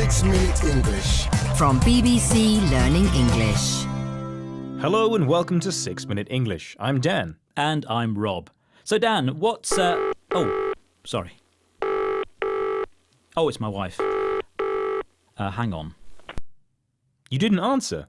6 Minute English. From BBC Learning English. Hello and welcome to 6 Minute English. I'm Dan. And I'm Rob. So Dan, what's... Oh, sorry. Oh, it's my wife. Hang on. You didn't answer.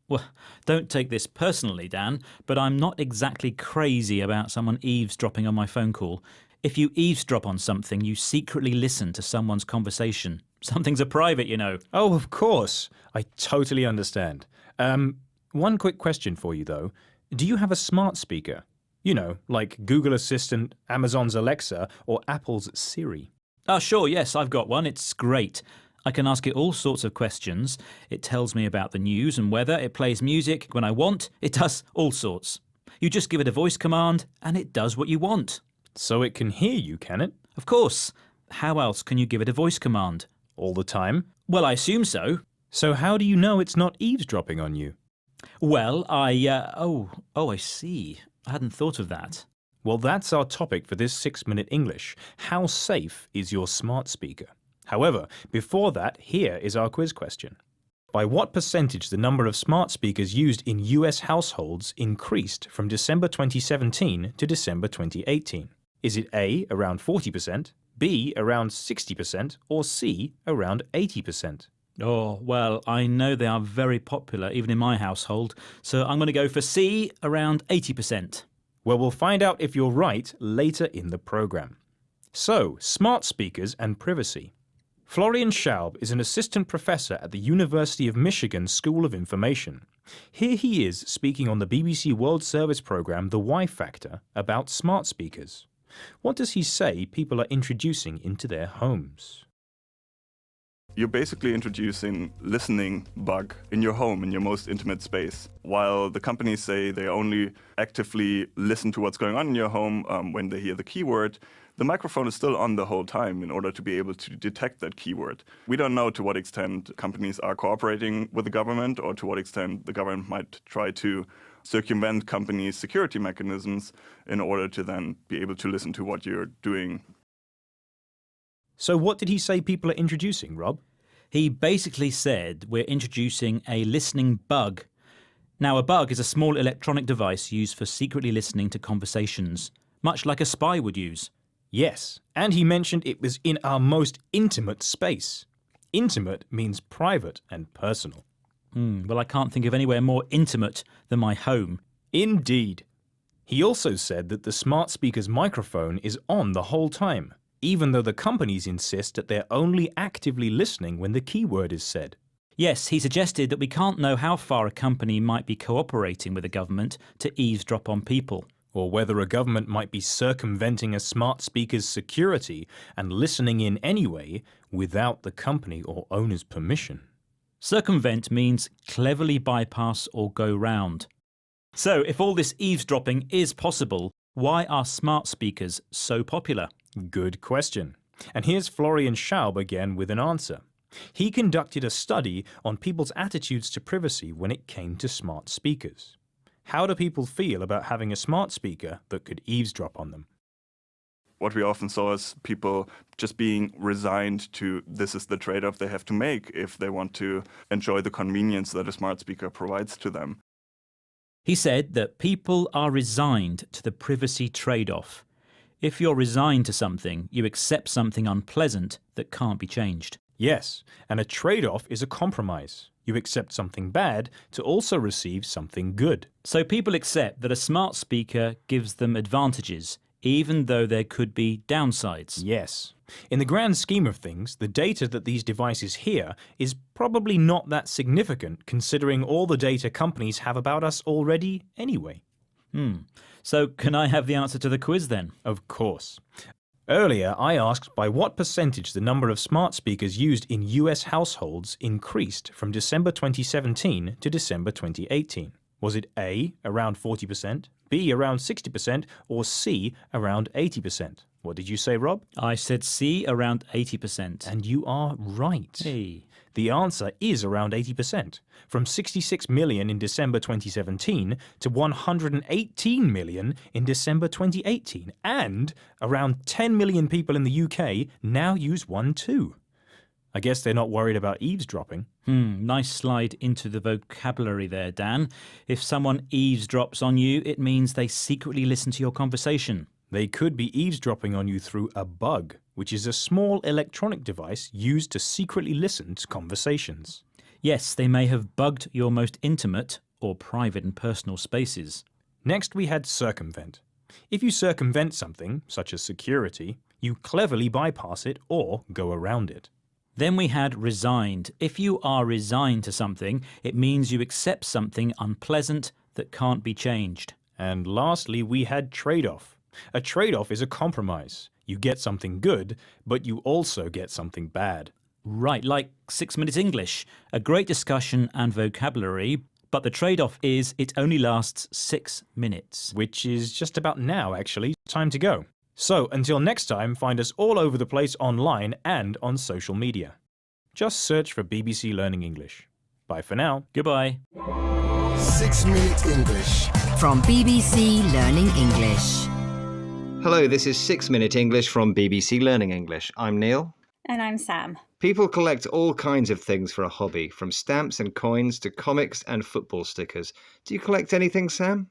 Well, don't take this personally, Dan, but I'm not exactly crazy about someone eavesdropping on my phone call. If you eavesdrop on something, you secretly listen to someone's conversation. Some things are private, you know. Oh, of course. I totally understand. One quick question for you, though. Do you have a smart speaker? You know, like Google Assistant, Amazon's Alexa, or Apple's Siri? Oh, sure, yes, I've got one. It's great. I can ask it all sorts of questions. It tells me about the news and weather. It plays music when I want. It does all sorts. You just give it a voice command and it does what you want. So it can hear you, can it? Of course. How else can you give it a voice command? All the time? Well, I assume so. So how do you know it's not eavesdropping on you? Well, I see. I hadn't thought of that. Well, that's our topic for this 6 Minute English. How safe is your smart speaker? However, before that, here is our quiz question. By what percentage the number of smart speakers used in US households increased from December 2017 to December 2018? Is it A, around 40%, B, around 60%, or C, around 80%? Oh, well, I know they are very popular, even in my household, so I'm going to go for C, around 80%. Well, we'll find out if you're right later in the programme. So, smart speakers and privacy. Florian Schaub is an assistant professor at the University of Michigan School of Information. Here he is speaking on the BBC World Service programme The Y Factor about smart speakers. What does he say people are introducing into their homes? You're basically introducing listening bug in your home, in your most intimate space. While the companies say they only actively listen to what's going on in your home when they hear the keyword, the microphone is still on the whole time in order to be able to detect that keyword. We don't know to what extent companies are cooperating with the government or to what extent the government might try to circumvent companies' security mechanisms in order to then be able to listen to what you're doing. So what did he say people are introducing, Rob? He basically said we're introducing a listening bug. Now, a bug is a small electronic device used for secretly listening to conversations, much like a spy would use. Yes, and he mentioned it was in our most intimate space. Intimate means private and personal. Well, I can't think of anywhere more intimate than my home. Indeed. He also said that the smart speaker's microphone is on the whole time, even though the companies insist that they're only actively listening when the keyword is said. Yes, he suggested that we can't know how far a company might be cooperating with the government to eavesdrop on people. Or whether a government might be circumventing a smart speaker's security and listening in anyway without the company or owner's permission. Circumvent means cleverly bypass or go round. So, if all this eavesdropping is possible, why are smart speakers so popular? Good question. And here's Florian Schaub again with an answer. He conducted a study on people's attitudes to privacy when it came to smart speakers. How do people feel about having a smart speaker that could eavesdrop on them? What we often saw is people just being resigned to this is the trade-off they have to make if they want to enjoy the convenience that a smart speaker provides to them. He said that people are resigned to the privacy trade-off. If you're resigned to something, you accept something unpleasant that can't be changed. Yes, and a trade-off is a compromise. You accept something bad to also receive something good. So people accept that a smart speaker gives them advantages, even though there could be downsides. Yes. In the grand scheme of things, the data that these devices hear is probably not that significant considering all the data companies have about us already anyway. So can I have the answer to the quiz then? Of course. Earlier, I asked by what percentage the number of smart speakers used in US households increased from December 2017 to December 2018. Was it A, around 40%, B, around 60%, or C, around 80%? What did you say, Rob? I said C, around 80%. And you are right. Hey. The answer is around 80%, from 66 million in December 2017 to 118 million in December 2018, and around 10 million people in the UK now use one too. I guess they're not worried about eavesdropping. Nice slide into the vocabulary there, Dan. If someone eavesdrops on you, it means they secretly listen to your conversation. They could be eavesdropping on you through a bug, which is a small electronic device used to secretly listen to conversations. Yes, they may have bugged your most intimate or private and personal spaces. Next, we had circumvent. If you circumvent something, such as security, you cleverly bypass it or go around it. Then we had resigned. If you are resigned to something, it means you accept something unpleasant that can't be changed. And lastly, we had trade-off. A trade-off is a compromise. You get something good, but you also get something bad. Right, like 6 Minutes English. A great discussion and vocabulary, but the trade-off is it only lasts 6 minutes. Which is just about now, actually. Time to go. So, until next time, find us all over the place online and on social media. Just search for BBC Learning English. Bye for now. Goodbye. 6 Minute English. From BBC Learning English. Hello, this is 6 Minute English from BBC Learning English. I'm Neil. And I'm Sam. People collect all kinds of things for a hobby, from stamps and coins to comics and football stickers. Do you collect anything, Sam?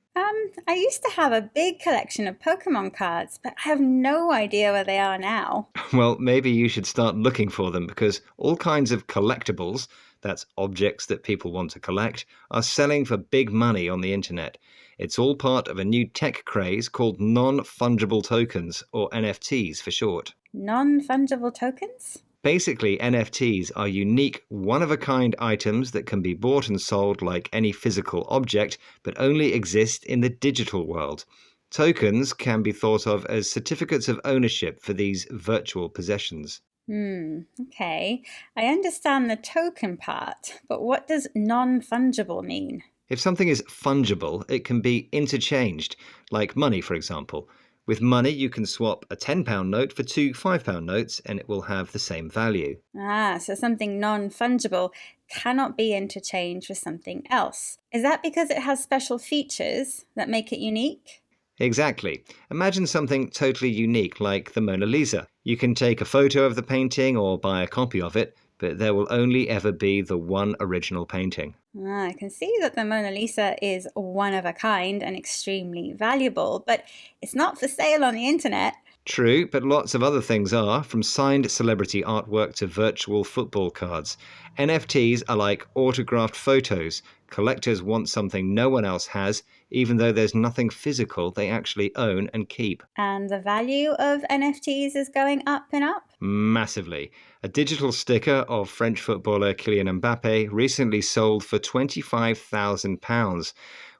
I used to have a big collection of Pokemon cards, but I have no idea where they are now. Well, maybe you should start looking for them, because all kinds of collectibles, that's objects that people want to collect, are selling for big money on the internet. It's all part of a new tech craze called non-fungible tokens, or NFTs for short. Non-fungible tokens? Basically, NFTs are unique, one-of-a-kind items that can be bought and sold like any physical object, but only exist in the digital world. Tokens can be thought of as certificates of ownership for these virtual possessions. Okay. I understand the token part, but what does non-fungible mean? If something is fungible, it can be interchanged, like money, for example. With money, you can swap a £10 note for two £5 notes and it will have the same value. So something non-fungible cannot be interchanged with something else. Is that because it has special features that make it unique? Exactly. Imagine something totally unique like the Mona Lisa. You can take a photo of the painting or buy a copy of it, but there will only ever be the one original painting. I can see that the Mona Lisa is one of a kind and extremely valuable, but it's not for sale on the internet. True, but lots of other things are, from signed celebrity artwork to virtual football cards. NFTs are like autographed photos. Collectors want something no one else has, even though there's nothing physical they actually own and keep. And the value of NFTs is going up and up? Massively. A digital sticker of French footballer Kylian Mbappe recently sold for £25,000.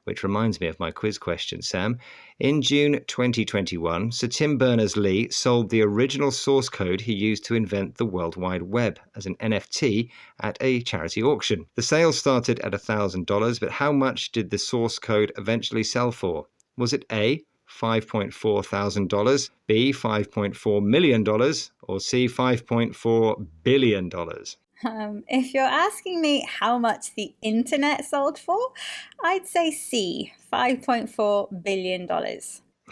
Which reminds me of my quiz question, Sam. In June 2021, Sir Tim Berners-Lee sold the original source code he used to invent the World Wide Web as an NFT at a charity auction. The sale started at $1,000, but how much did the source code eventually sell for? Was it A, $5.4 thousand, B, $5.4 million, or C, $5.4 billion? If you're asking me how much the internet sold for, I'd say C, $5.4 billion.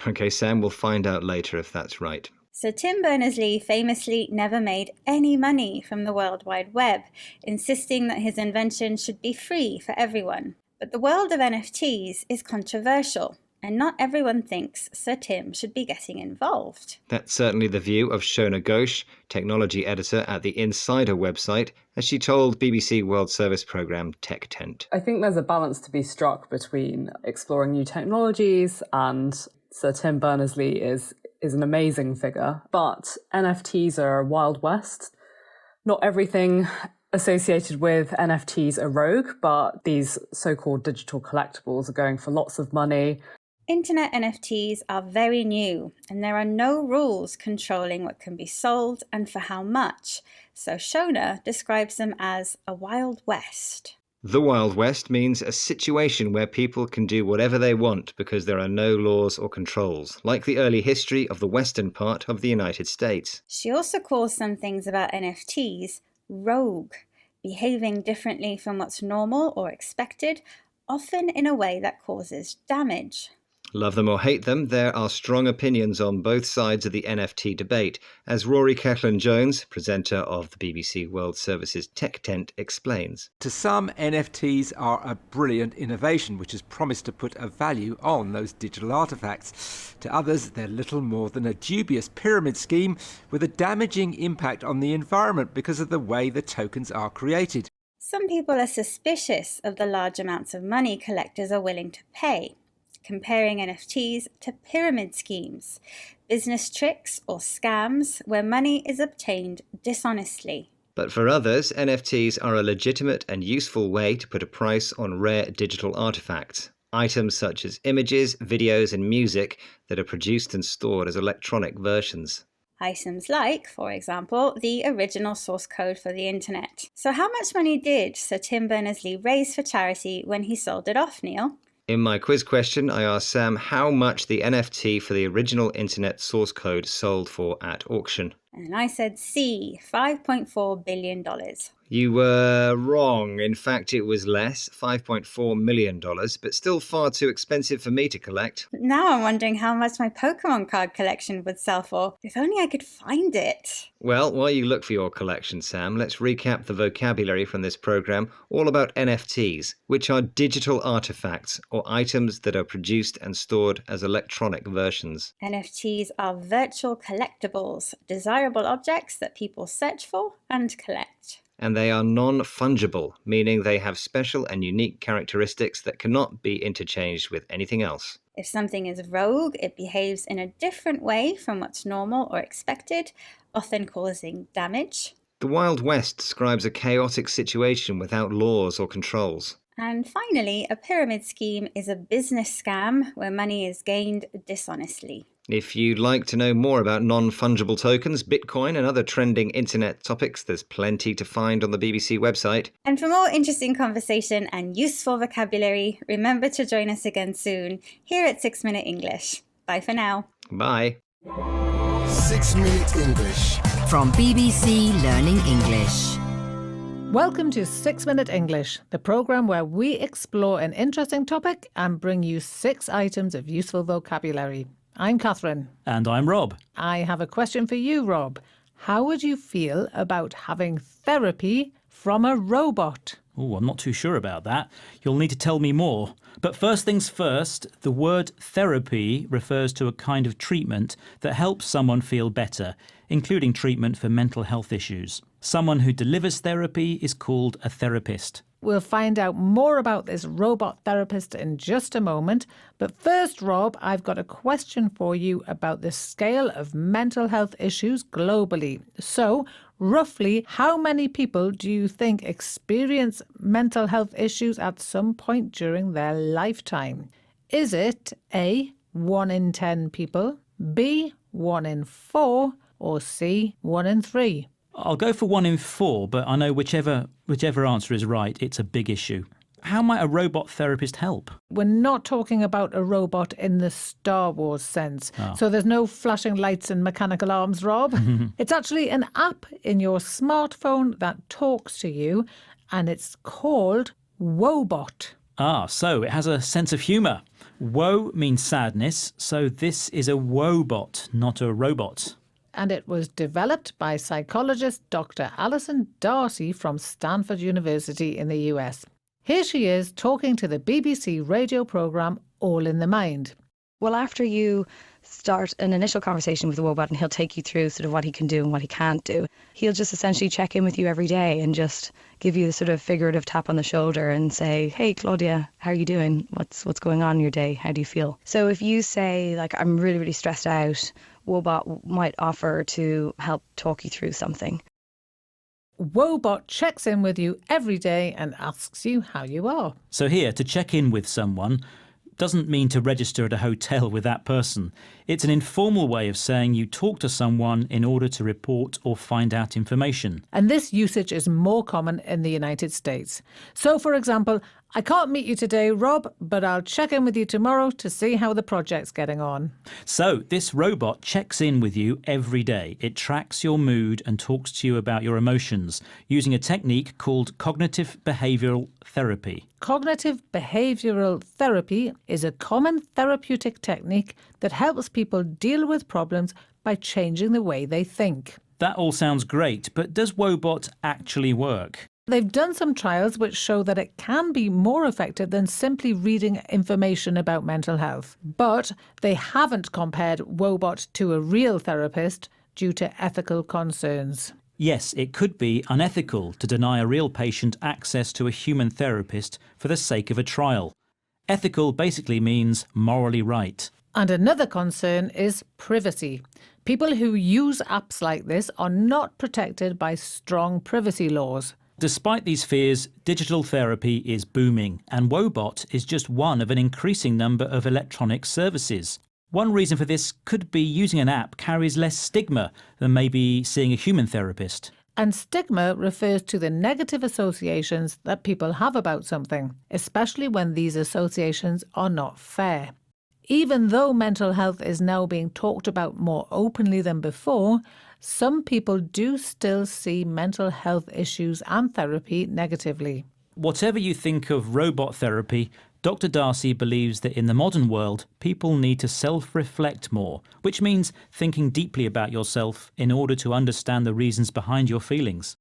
Okay, Sam, we'll find out later if that's right. So Tim Berners-Lee famously never made any money from the World Wide Web, insisting that his invention should be free for everyone. But the world of NFTs is controversial, and not everyone thinks Sir Tim should be getting involved. That's certainly the view of Shona Ghosh, technology editor at the Insider website, as she told BBC World Service programme Tech Tent. I think there's a balance to be struck between exploring new technologies, and Sir Tim Berners-Lee is an amazing figure, but NFTs are Wild West. Not everything associated with NFTs are rogue, but these so-called digital collectibles are going for lots of money. Internet NFTs are very new, and there are no rules controlling what can be sold and for how much, so Shona describes them as a Wild West. The Wild West means a situation where people can do whatever they want because there are no laws or controls, like the early history of the western part of the United States. She also calls some things about NFTs rogue, behaving differently from what's normal or expected, often in a way that causes damage. Love them or hate them, there are strong opinions on both sides of the NFT debate, as Rory Cellan-Jones, presenter of the BBC World Service's Tech Tent, explains. To some, NFTs are a brilliant innovation which has promised to put a value on those digital artefacts. To others, they're little more than a dubious pyramid scheme with a damaging impact on the environment because of the way the tokens are created. Some people are suspicious of the large amounts of money collectors are willing to pay, comparing NFTs to pyramid schemes, business tricks or scams where money is obtained dishonestly. But for others, NFTs are a legitimate and useful way to put a price on rare digital artifacts, items such as images, videos and music that are produced and stored as electronic versions. Items like, for example, the original source code for the internet. So how much money did Sir Tim Berners-Lee raise for charity when he sold it off, Neil? In my quiz question, I asked Sam how much the NFT for the original internet source code sold for at auction. And I said C, $5.4 billion. You were wrong. In fact, it was less, $5.4 million, but still far too expensive for me to collect. Now I'm wondering how much my Pokemon card collection would sell for. If only I could find it. Well, while you look for your collection, Sam, let's recap the vocabulary from this programme all about NFTs, which are digital artefacts or items that are produced and stored as electronic versions. NFTs are virtual collectibles, desirable objects that people search for and collect. And they are non-fungible, meaning they have special and unique characteristics that cannot be interchanged with anything else. If something is rogue, it behaves in a different way from what's normal or expected, often causing damage. The Wild West describes a chaotic situation without laws or controls. And finally, a pyramid scheme is a business scam where money is gained dishonestly. If you'd like to know more about non-fungible tokens, Bitcoin and other trending internet topics, there's plenty to find on the BBC website. And for more interesting conversation and useful vocabulary, remember to join us again soon here at 6 Minute English. Bye for now. Bye. 6 Minute English. From BBC Learning English. Welcome to 6 Minute English, the programme where we explore an interesting topic and bring you 6 items of useful vocabulary. I'm Catherine. And I'm Rob. I have a question for you, Rob. How would you feel about having therapy from a robot? Oh, I'm not too sure about that. You'll need to tell me more. But first things first, the word therapy refers to a kind of treatment that helps someone feel better, including treatment for mental health issues. Someone who delivers therapy is called a therapist. We'll find out more about this robot therapist in just a moment. But first, Rob, I've got a question for you about the scale of mental health issues globally. So, roughly, how many people do you think experience mental health issues at some point during their lifetime? Is it A, 1 in 10 people, B, 1 in 4, or C, 1 in 3? I'll go for 1 in 4, but I know whichever answer is right, it's a big issue. How might a robot therapist help? We're not talking about a robot in the Star Wars sense. Oh. So there's no flashing lights and mechanical arms, Rob. It's actually an app in your smartphone that talks to you, and it's called Woebot. Ah, so it has a sense of humour. Woe means sadness, so this is a woebot, not a robot. And it was developed by psychologist Dr. Alison Darcy from Stanford University in the US. Here she is talking to the BBC radio programme All in the Mind. Well, after you start an initial conversation with the Woebot and he'll take you through sort of what he can do and what he can't do, he'll just essentially check in with you every day and just give you the sort of figurative tap on the shoulder and say, hey, Claudia, how are you doing? What's going on in your day? How do you feel? So if you say, like, I'm really, really stressed out, Woebot might offer to help talk you through something. Woebot checks in with you every day and asks you how you are. So here, to check in with someone doesn't mean to register at a hotel with that person. It's an informal way of saying you talk to someone in order to report or find out information. And this usage is more common in the United States. So, for example, I can't meet you today, Rob, but I'll check in with you tomorrow to see how the project's getting on. So, this robot checks in with you every day. It tracks your mood and talks to you about your emotions using a technique called cognitive behavioural therapy. Cognitive behavioural therapy is a common therapeutic technique that helps people deal with problems by changing the way they think. That all sounds great, but does Woebot actually work? They've done some trials which show that it can be more effective than simply reading information about mental health. But they haven't compared Woebot to a real therapist due to ethical concerns. Yes, it could be unethical to deny a real patient access to a human therapist for the sake of a trial. Ethical basically means morally right. And another concern is privacy. People who use apps like this are not protected by strong privacy laws. Despite these fears, digital therapy is booming, and Woebot is just one of an increasing number of electronic services. One reason for this could be using an app carries less stigma than maybe seeing a human therapist. And stigma refers to the negative associations that people have about something, especially when these associations are not fair. Even though mental health is now being talked about more openly than before, some people do still see mental health issues and therapy negatively. Whatever you think of robot therapy, Dr. Darcy believes that in the modern world, people need to self-reflect more, which means thinking deeply about yourself in order to understand the reasons behind your feelings.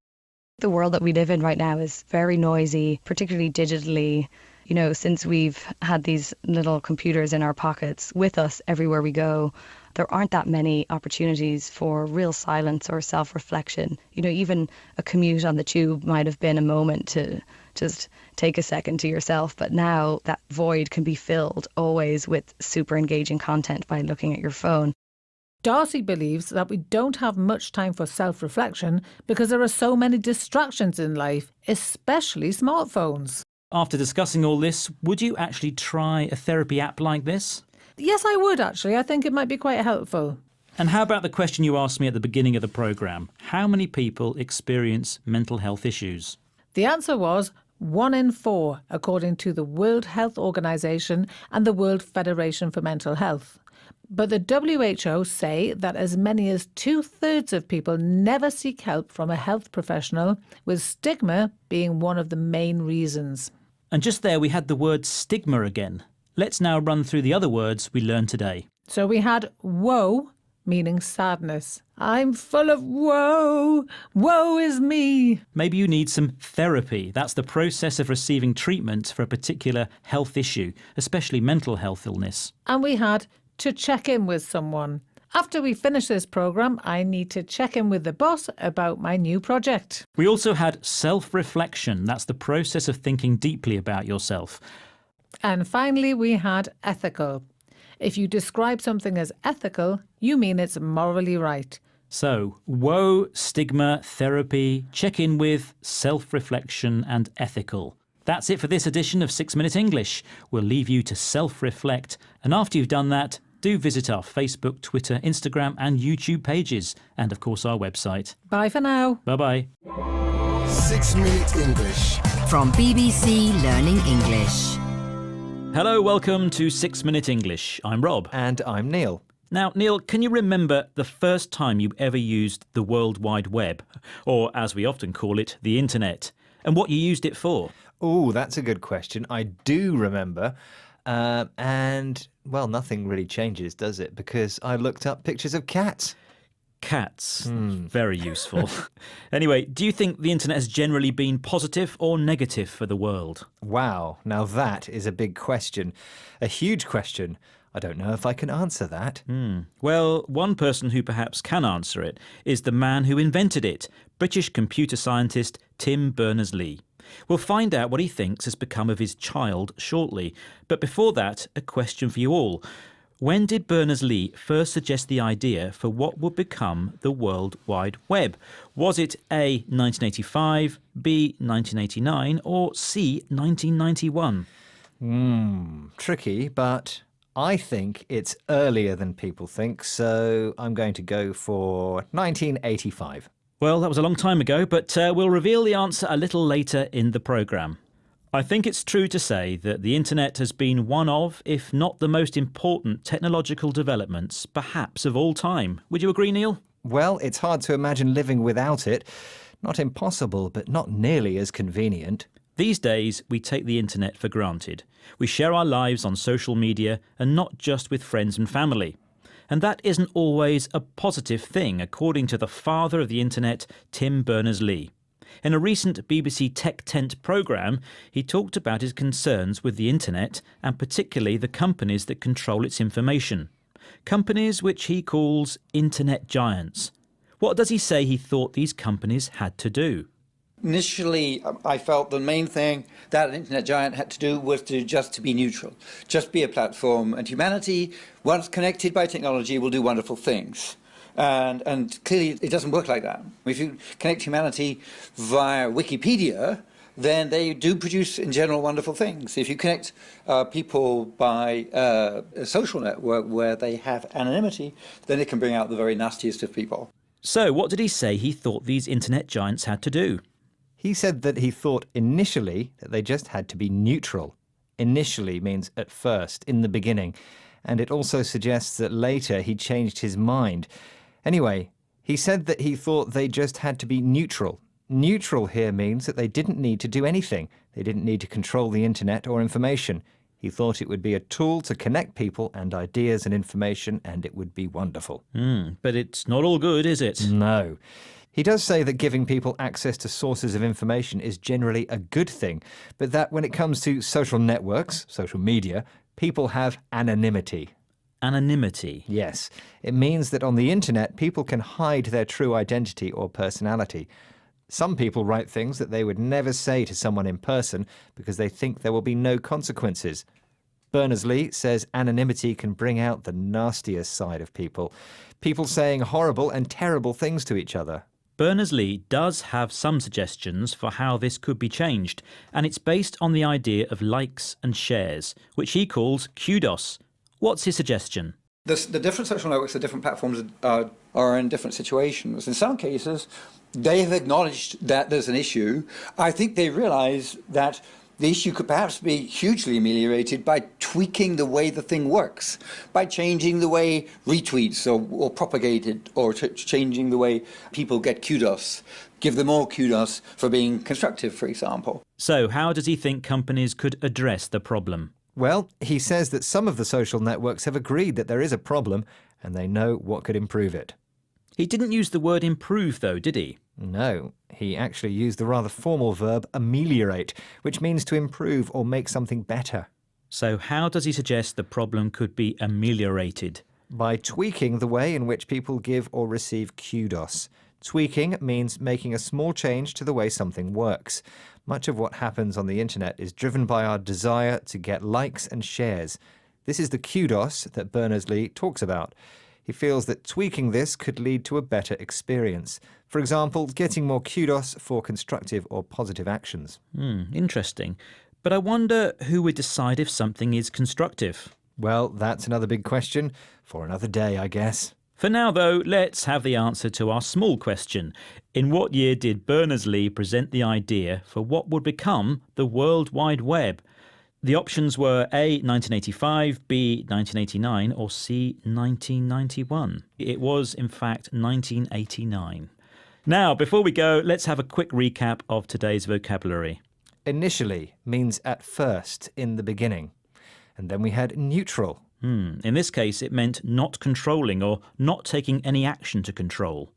The world that we live in right now is very noisy, particularly digitally. You know, since we've had these little computers in our pockets with us everywhere we go, there aren't that many opportunities for real silence or self-reflection. You know, even a commute on the tube might have been a moment to just take a second to yourself. But now that void can be filled always with super engaging content by looking at your phone. Darcy believes that we don't have much time for self-reflection because there are so many distractions in life, especially smartphones. After discussing all this, would you actually try a therapy app like this? Yes, I would actually. I think it might be quite helpful. And how about the question you asked me at the beginning of the programme? How many people experience mental health issues? The answer was 1 in 4, according to the World Health Organization and the World Federation for Mental Health. But the WHO say that as many as 2/3 of people never seek help from a health professional, with stigma being one of the main reasons. And just there we had the word stigma again. Let's now run through the other words we learned today. So we had woe, meaning sadness. I'm full of woe. Woe is me. Maybe you need some therapy. That's the process of receiving treatment for a particular health issue, especially mental health illness. And we had to check in with someone. After we finish this programme, I need to check in with the boss about my new project. We also had self-reflection. That's the process of thinking deeply about yourself. And finally, we had ethical. If you describe something as ethical, you mean it's morally right. So, woe, stigma, therapy, check in with, self-reflection and ethical. That's it for this edition of 6 Minute English. We'll leave you to self-reflect. And after you've done that, do visit our Facebook, Twitter, Instagram and YouTube pages. And of course our website. Bye for now. Bye-bye. 6 Minute English. From BBC Learning English. Hello, welcome to 6 Minute English. I'm Rob. And I'm Neil. Now, Neil, can you remember the first time you ever used the World Wide Web? Or, as we often call it, the Internet? And what you used it for? Oh, that's a good question. I do remember. And, well, nothing really changes, does it? Because I looked up pictures of cats. Cats. Very useful. Anyway, do you think the internet has generally been positive or negative for the world? Wow, now that is a big question. A huge question. I don't know if I can answer that. Well, one person who perhaps can answer it is the man who invented it, British computer scientist Tim Berners-Lee. We'll find out what he thinks has become of his child shortly. But before that, a question for you all. When did Berners-Lee first suggest the idea for what would become the World Wide Web? Was it A, 1985, B, 1989, or C, 1991? Tricky, but I think it's earlier than people think, so I'm going to go for 1985. Well, that was a long time ago, but we'll reveal the answer a little later in the programme. I think it's true to say that the internet has been one of, if not the most important technological developments, perhaps of all time. Would you agree, Neil? Well, it's hard to imagine living without it. Not impossible, but not nearly as convenient. These days, we take the internet for granted. We share our lives on social media and not just with friends and family. And that isn't always a positive thing, according to the father of the internet, Tim Berners-Lee. In a recent BBC Tech Tent programme, he talked about his concerns with the internet and particularly the companies that control its information. Companies which he calls internet giants. What does he say he thought these companies had to do? Initially, I felt the main thing that an internet giant had to do was to be neutral, just be a platform, and humanity, once connected by technology, will do wonderful things. And clearly, it doesn't work like that. If you connect humanity via Wikipedia, then they do produce, in general, wonderful things. If you connect people by a social network where they have anonymity, then it can bring out the very nastiest of people. So, what did he say he thought these internet giants had to do? He said that he thought initially that they just had to be neutral. Initially means at first, in the beginning. And it also suggests that later he changed his mind. Anyway, he said that he thought they just had to be neutral. Neutral here means that they didn't need to do anything. They didn't need to control the internet or information. He thought it would be a tool to connect people and ideas and information, and it would be wonderful. But it's not all good, is it? No. He does say that giving people access to sources of information is generally a good thing, but that when it comes to social networks, social media, people have anonymity. Anonymity? Yes. It means that on the internet, people can hide their true identity or personality. Some people write things that they would never say to someone in person because they think there will be no consequences. Berners-Lee says anonymity can bring out the nastiest side of people. People saying horrible and terrible things to each other. Berners-Lee does have some suggestions for how this could be changed, and it's based on the idea of likes and shares, which he calls kudos. What's his suggestion? The different social networks, the different platforms are in different situations. In some cases, they have acknowledged that there's an issue. I think they realize that the issue could perhaps be hugely ameliorated by tweaking the way the thing works, by changing the way retweets or propagated, or changing the way people get kudos. Give them all kudos for being constructive, for example. So how does he think companies could address the problem? Well, he says that some of the social networks have agreed that there is a problem and they know what could improve it. He didn't use the word improve, though, did he? No, he actually used the rather formal verb ameliorate, which means to improve or make something better. So how does he suggest the problem could be ameliorated? By tweaking the way in which people give or receive kudos. Tweaking means making a small change to the way something works. Much of what happens on the internet is driven by our desire to get likes and shares. This is the kudos that Berners-Lee talks about. He feels that tweaking this could lead to a better experience. For example, getting more kudos for constructive or positive actions. Interesting. But I wonder who would decide if something is constructive. Well, that's another big question for another day, I guess. For now, though, let's have the answer to our small question. In what year did Berners-Lee present the idea for what would become the World Wide Web? The options were A, 1985, B, 1989, or C, 1991. It was, in fact, 1989. Now, before we go, let's have a quick recap of today's vocabulary. Initially means at first, in the beginning. And then we had neutral. In this case, it meant not controlling or not taking any action to control.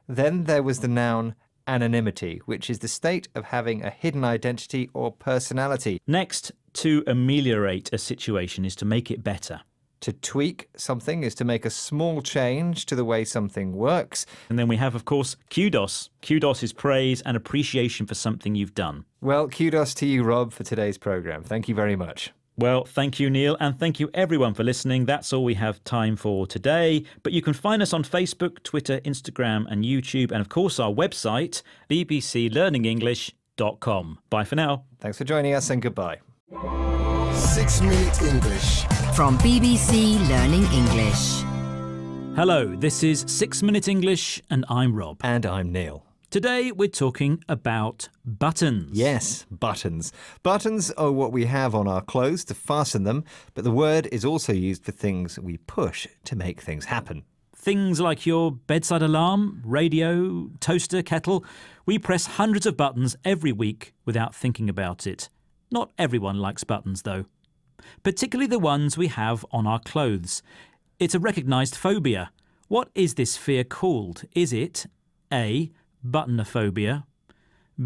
Then there was the noun anonymity, which is the state of having a hidden identity or personality. Next, to ameliorate a situation is to make it better. To tweak something is to make a small change to the way something works. And then we have, of course, kudos. Kudos is praise and appreciation for something you've done. Well, kudos to you, Rob, for today's programme. Thank you very much. Well, thank you, Neil, and thank you everyone for listening. That's all we have time for today. But you can find us on Facebook, Twitter, Instagram and YouTube, and of course our website, bbclearningenglish.com. Bye for now. Thanks for joining us and goodbye. 6 Minute English. From BBC Learning English. Hello, this is 6 Minute English and I'm Rob. And I'm Neil. Today we're talking about buttons. Yes, buttons. Buttons are what we have on our clothes to fasten them, but the word is also used for things we push to make things happen. Things like your bedside alarm, radio, toaster, kettle. We press hundreds of buttons every week without thinking about it. Not everyone likes buttons, though. Particularly the ones we have on our clothes. It's a recognised phobia. What is this fear called? Is it A. buttonophobia,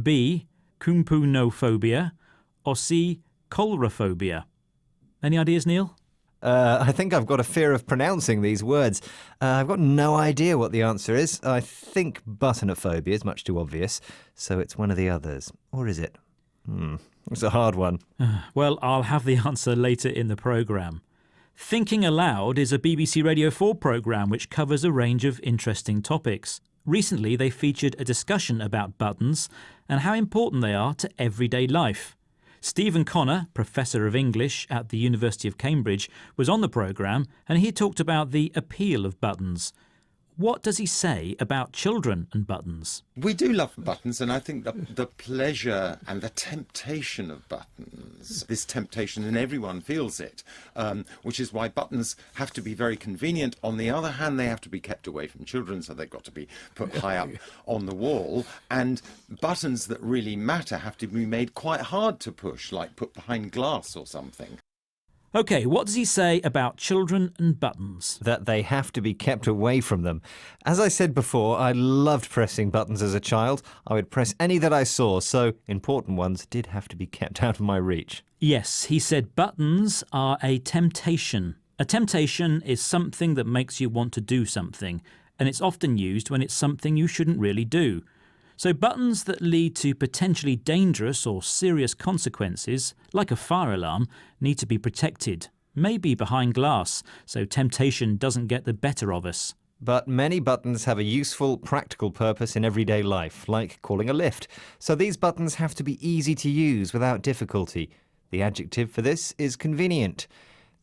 B. kumpunophobia, or C. coulrophobia? Any ideas, Neil? I think I've got a fear of pronouncing these words. I've got no idea what the answer is. I think buttonophobia is much too obvious, so it's one of the others. Or is it? It's a hard one. Well, I'll have the answer later in the programme. Thinking Aloud is a BBC Radio 4 programme which covers a range of interesting topics. Recently, they featured a discussion about buttons and how important they are to everyday life. Stephen Connor, Professor of English at the University of Cambridge, was on the programme and he talked about the appeal of buttons. What does he say about children and buttons? We do love buttons, and I think the pleasure and the temptation of buttons, this temptation, and everyone feels it, which is why buttons have to be very convenient. On the other hand, they have to be kept away from children, so they've got to be put high up on the wall. And buttons that really matter have to be made quite hard to push, like put behind glass or something. OK, what does he say about children and buttons? That they have to be kept away from them. As I said before, I loved pressing buttons as a child. I would press any that I saw, so important ones did have to be kept out of my reach. Yes, he said buttons are a temptation. A temptation is something that makes you want to do something, and it's often used when it's something you shouldn't really do. So buttons that lead to potentially dangerous or serious consequences, like a fire alarm, need to be protected, maybe behind glass, so temptation doesn't get the better of us. But many buttons have a useful, practical purpose in everyday life, like calling a lift. So these buttons have to be easy to use without difficulty. The adjective for this is convenient.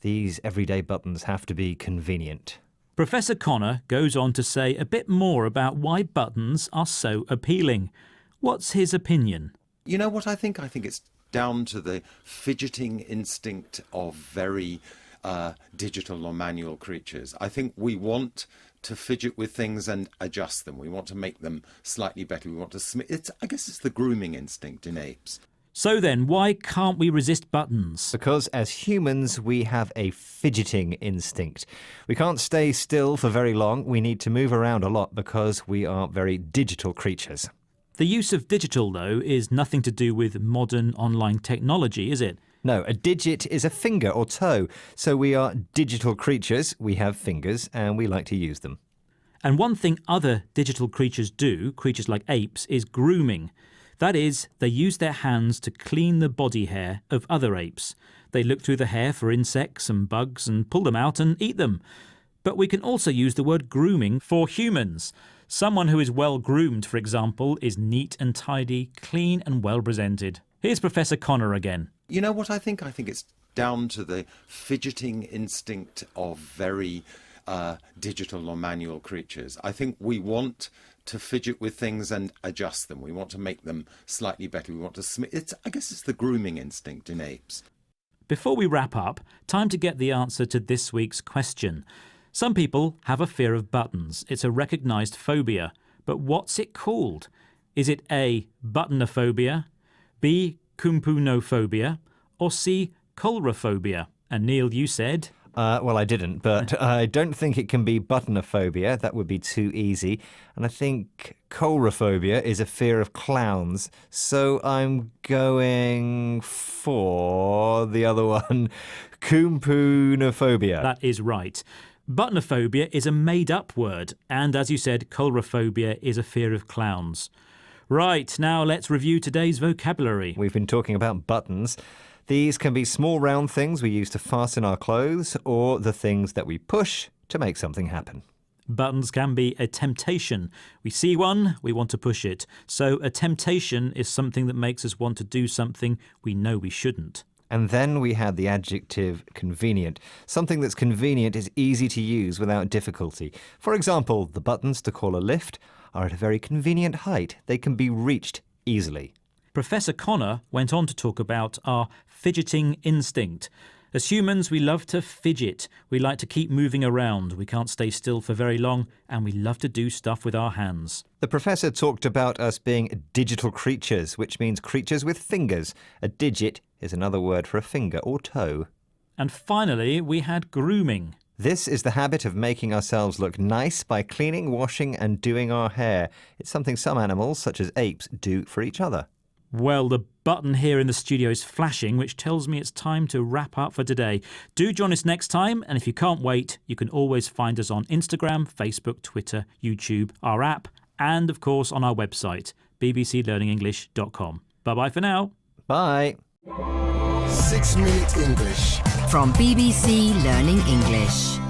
These everyday buttons have to be convenient. Professor Connor goes on to say a bit more about why buttons are so appealing. What's his opinion? You know what I think? I think it's down to the fidgeting instinct of very digital or manual creatures. I think we want to fidget with things and adjust them. We want to make them slightly better. We want to I guess it's the grooming instinct in apes. So then, why can't we resist buttons? Because as humans, we have a fidgeting instinct. We can't stay still for very long. We need to move around a lot because we are very digital creatures. The use of digital, though, is nothing to do with modern online technology, is it? No, a digit is a finger or toe. So we are digital creatures. We have fingers and we like to use them. And one thing other digital creatures do, creatures like apes, is grooming. That is, they use their hands to clean the body hair of other apes. They look through the hair for insects and bugs and pull them out and eat them. But we can also use the word grooming for humans. Someone who is well groomed, for example, is neat and tidy, clean and well presented. Here's Professor Connor again. You know what I think? I think it's down to the fidgeting instinct of very digital or manual creatures. I think we want to fidget with things and adjust them. We want to make them slightly better. We want to I guess it's the grooming instinct in apes. Before we wrap up, time to get the answer to this week's question. Some people have a fear of buttons. It's a recognised phobia. But what's it called? Is it A. buttonophobia, B. kumpunophobia, or C. coulrophobia? And Neil, you said... Well, I didn't, but I don't think it can be buttonophobia. That would be too easy. And I think coulrophobia is a fear of clowns. So I'm going for the other one, kumpunophobia. That is right. Buttonophobia is a made-up word, and as you said, coulrophobia is a fear of clowns. Right, now let's review today's vocabulary. We've been talking about buttons. These can be small round things we use to fasten our clothes or the things that we push to make something happen. Buttons can be a temptation. We see one, we want to push it. So a temptation is something that makes us want to do something we know we shouldn't. And then we had the adjective convenient. Something that's convenient is easy to use without difficulty. For example, the buttons to call a lift are at a very convenient height. They can be reached easily. Professor Connor went on to talk about our fidgeting instinct. As humans, we love to fidget. We like to keep moving around. We can't stay still for very long, and we love to do stuff with our hands. The professor talked about us being digital creatures, which means creatures with fingers. A digit is another word for a finger or toe. And finally, we had grooming. This is the habit of making ourselves look nice by cleaning, washing and doing our hair. It's something some animals, such as apes, do for each other. Well, the button here in the studio is flashing, which tells me it's time to wrap up for today. Do join us next time, and if you can't wait, you can always find us on Instagram, Facebook, Twitter, YouTube, our app, and of course on our website, bbclearningenglish.com. Bye-bye for now. Bye. 6 Minute English. From BBC Learning English.